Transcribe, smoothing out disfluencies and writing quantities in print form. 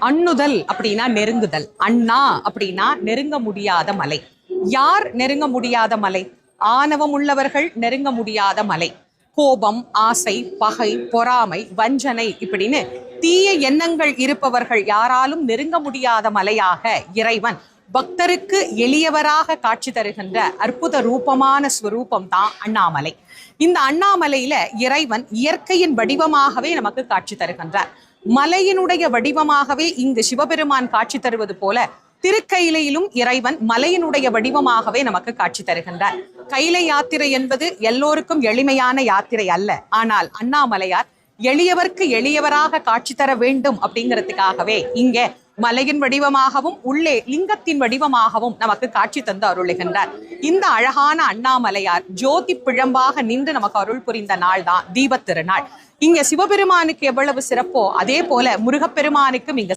அண்ணுதல் அப்படின்னா நெருங்குதல். அண்ணா அப்படின்னா நெருங்க முடியாத மலை. யார் நெருங்க முடியாத மலை? ஆணவம் உள்ளவர்கள் நெருங்க முடியாத மலை. கோபம், ஆசை, பகை, பொறாமை, வஞ்சனை இப்படின்னு தீய எண்ணங்கள் இருப்பவர்கள் யாராலும் நெருங்க முடியாத மலையாக இறைவன் பக்தருக்கு எளியவராக காட்சி தருகின்ற அற்புத ரூபமான ஸ்வரூபம் தான் அண்ணாமலை. இந்த அண்ணாமலையில இறைவன் இயற்கையின் வடிவமாகவே நமக்கு காட்சி தருகின்றார். மலையினுடைய வடிவமாகவே இங்கு சிவபெருமான் காட்சி தருவது போல திருக்கையிலையிலும் இறைவன் மலையினுடைய வடிவமாகவே நமக்கு காட்சி தருகின்றார். கைலை யாத்திரை என்பது எல்லோருக்கும் எளிமையான யாத்திரை அல்ல. ஆனால் அண்ணாமலையார் எளியவர்க்கு எளியவராக காட்சி தர வேண்டும் அப்படிங்கிறதுக்காகவே இங்கே மலையின் வடிவமாகவும் உள்ளே லிங்கத்தின் வடிவமாகவும் நமக்கு காட்சி தந்து அருளுகின்றார். இந்த அழகான அண்ணாமலையார் ஜோதி பிழம்பாக நின்று நமக்கு அருள் புரிந்த நாள் தான் தீபத் திருநாள். இங்க சிவபெருமானுக்கு எவ்வளவு சிறப்போ அதே போல முருகப்பெருமானுக்கும் இங்க